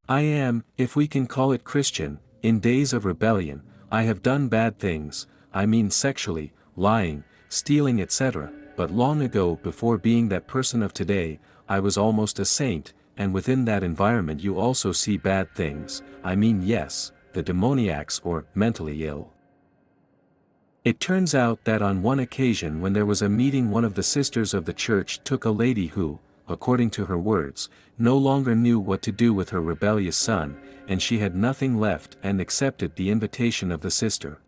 I am, if we can call it Christian, in days of rebellion. I have done bad things, I mean sexually, lying, stealing etc., but long ago before being that person of today, I was almost a saint, and within that environment you also see bad things, I mean yes, the demoniacs or mentally ill. It turns out that on one occasion when there was a meeting, one of the sisters of the church took a lady who, according to her words, no longer knew what to do with her rebellious son, and she had nothing left and accepted the invitation of the sister.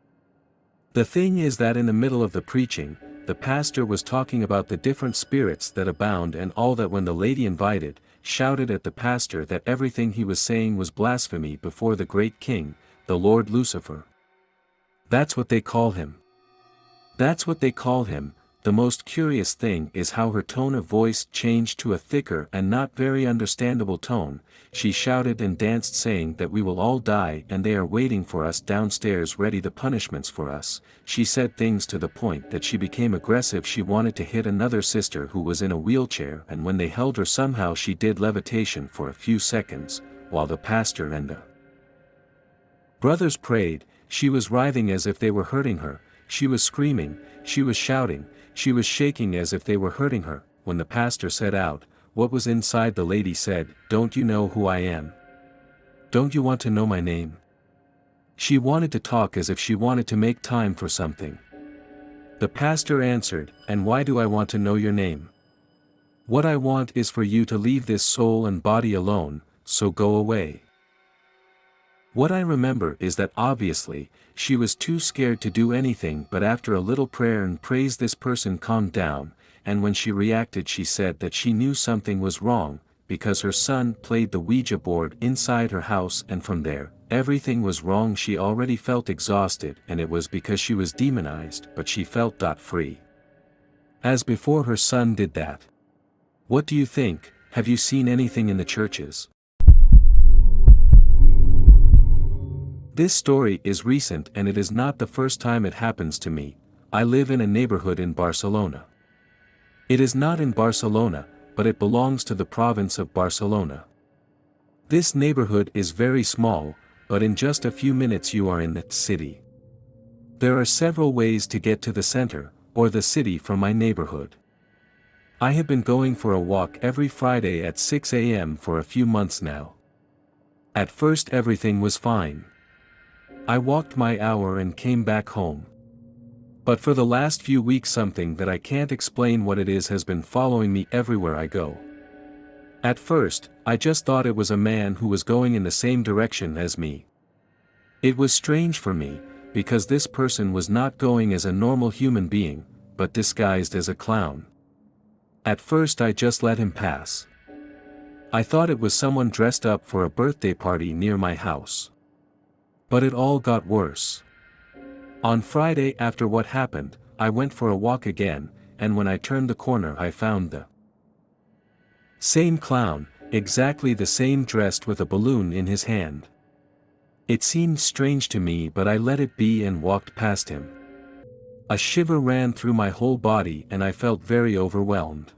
The thing is that in the middle of the preaching, the pastor was talking about the different spirits that abound and all that, when the lady invited, shouted at the pastor that everything he was saying was blasphemy before the great king, the Lord Lucifer. That's what they call him. That's what they call him. The most curious thing is how her tone of voice changed to a thicker and not very understandable tone. She shouted and danced saying that we will all die and they are waiting for us downstairs ready the punishments for us. She said things to the point that she became aggressive. She wanted to hit another sister who was in a wheelchair, and when they held her somehow she did levitation for a few seconds, while the pastor and the brothers prayed. She was writhing as if they were hurting her, she was screaming, she was shouting, she was shaking as if they were hurting her. When the pastor said out what was inside, the lady said, "Don't you know who I am? Don't you want to know my name?" She wanted to talk as if she wanted to make time for something. The pastor answered, "And why do I want to know your name? What I want is for you to leave this soul and body alone, so go away." What I remember is that obviously, she was too scared to do anything, but after a little prayer and praise this person calmed down, and when she reacted she said that she knew something was wrong, because her son played the Ouija board inside her house, and from there, everything was wrong. She already felt exhausted, and it was because she was demonized, but she felt free. As before her son did that. What do you think? Have you seen anything in the churches? This story is recent and it is not the first time it happens to me. I live in a neighborhood in Barcelona. It is not in Barcelona, but it belongs to the province of Barcelona. This neighborhood is very small, but in just a few minutes you are in the city. There are several ways to get to the center, or the city, from my neighborhood. I have been going for a walk every Friday at 6 a.m. for a few months now. At first everything was fine. I walked my hour and came back home. But for the last few weeks something that I can't explain what it is has been following me everywhere I go. At first, I just thought it was a man who was going in the same direction as me. It was strange for me, because this person was not going as a normal human being, but disguised as a clown. At first I just let him pass. I thought it was someone dressed up for a birthday party near my house. But it all got worse. On Friday, after what happened, I went for a walk again, and when I turned the corner I found the same clown, exactly the same, dressed with a balloon in his hand. It seemed strange to me, but I let it be and walked past him. A shiver ran through my whole body and I felt very overwhelmed.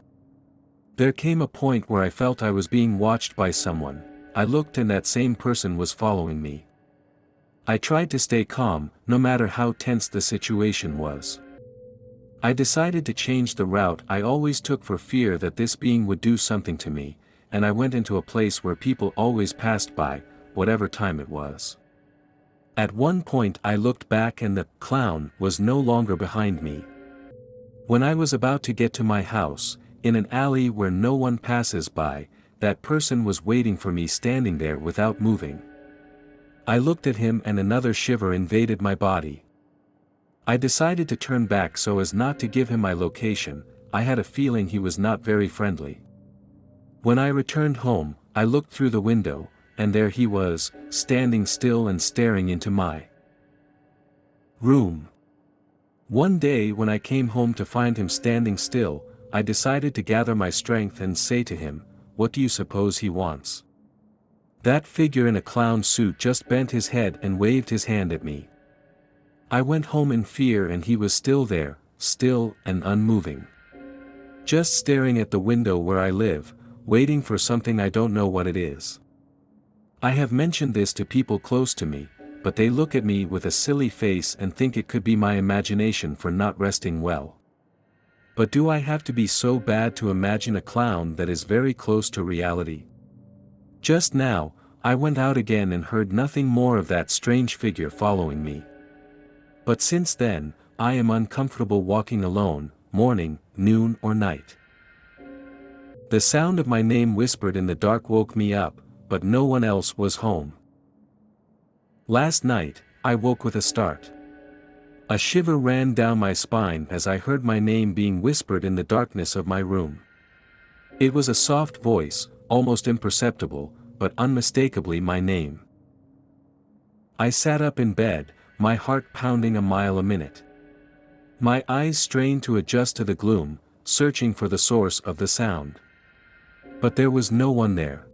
There came a point where I felt I was being watched by someone. I looked and that same person was following me. I tried to stay calm, no matter how tense the situation was. I decided to change the route I always took for fear that this being would do something to me, and I went into a place where people always passed by, whatever time it was. At one point I looked back and the clown was no longer behind me. When I was about to get to my house, in an alley where no one passes by, that person was waiting for me, standing there without moving. I looked at him and another shiver invaded my body. I decided to turn back so as not to give him my location. I had a feeling he was not very friendly. When I returned home, I looked through the window, and there he was, standing still and staring into my room. One day when I came home to find him standing still, I decided to gather my strength and say to him, "What do you suppose he wants?" That figure in a clown suit just bent his head and waved his hand at me. I went home in fear and he was still there, still and unmoving. Just staring at the window where I live, waiting for something I don't know what it is. I have mentioned this to people close to me, but they look at me with a silly face and think it could be my imagination for not resting well. But do I have to be so bad to imagine a clown that is very close to reality? Just now, I went out again and heard nothing more of that strange figure following me. But since then, I am uncomfortable walking alone, morning, noon or night. The sound of my name whispered in the dark woke me up, but no one else was home. Last night, I woke with a start. A shiver ran down my spine as I heard my name being whispered in the darkness of my room. It was a soft voice, almost imperceptible, but unmistakably my name. I sat up in bed, my heart pounding a mile a minute. My eyes strained to adjust to the gloom, searching for the source of the sound. But there was no one there.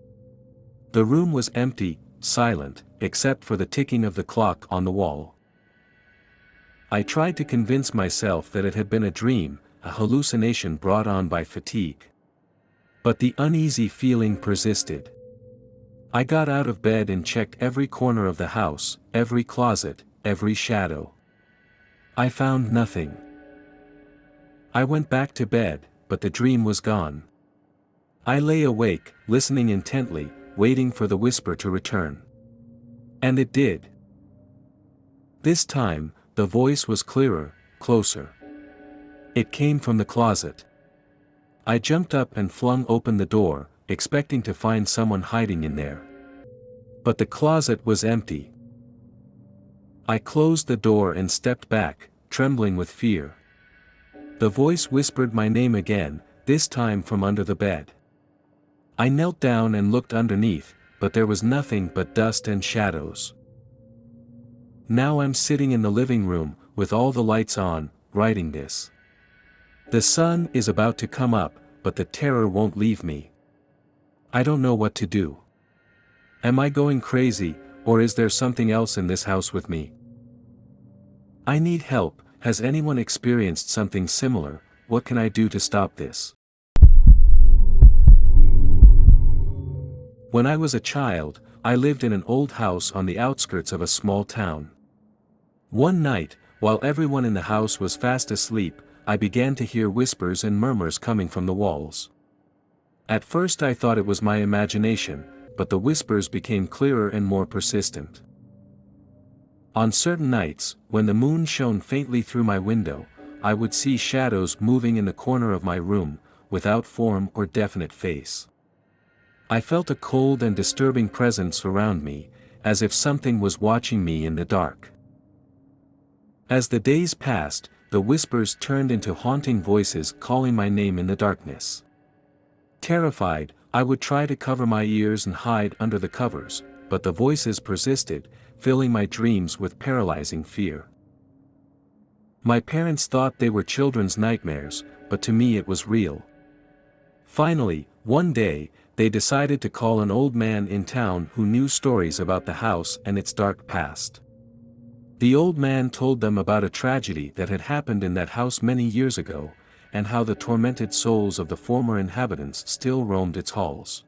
The room was empty, silent, except for the ticking of the clock on the wall. I tried to convince myself that it had been a dream, a hallucination brought on by fatigue. But the uneasy feeling persisted. I got out of bed and checked every corner of the house, every closet, every shadow. I found nothing. I went back to bed, but the dream was gone. I lay awake, listening intently, waiting for the whisper to return. And it did. This time, the voice was clearer, closer. It came from the closet. I jumped up and flung open the door, expecting to find someone hiding in there. But the closet was empty. I closed the door and stepped back, trembling with fear. The voice whispered my name again, this time from under the bed. I knelt down and looked underneath, but there was nothing but dust and shadows. Now I'm sitting in the living room, with all the lights on, writing this. The sun is about to come up, but the terror won't leave me. I don't know what to do. Am I going crazy, or is there something else in this house with me? I need help. Has anyone experienced something similar? What can I do to stop this? When I was a child, I lived in an old house on the outskirts of a small town. One night, while everyone in the house was fast asleep, I began to hear whispers and murmurs coming from the walls. At first I thought it was my imagination, but the whispers became clearer and more persistent. On certain nights, when the moon shone faintly through my window, I would see shadows moving in the corner of my room, without form or definite face. I felt a cold and disturbing presence around me, as if something was watching me in the dark. As the days passed, the whispers turned into haunting voices calling my name in the darkness. Terrified, I would try to cover my ears and hide under the covers, but the voices persisted, filling my dreams with paralyzing fear. My parents thought they were children's nightmares, but to me it was real. Finally, one day, they decided to call an old man in town who knew stories about the house and its dark past. The old man told them about a tragedy that had happened in that house many years ago, and how the tormented souls of the former inhabitants still roamed its halls.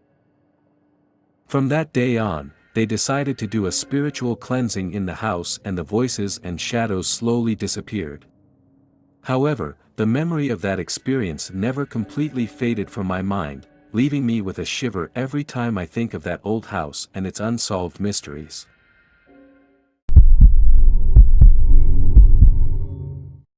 From that day on, they decided to do a spiritual cleansing in the house, and the voices and shadows slowly disappeared. However, the memory of that experience never completely faded from my mind, leaving me with a shiver every time I think of that old house and its unsolved mysteries.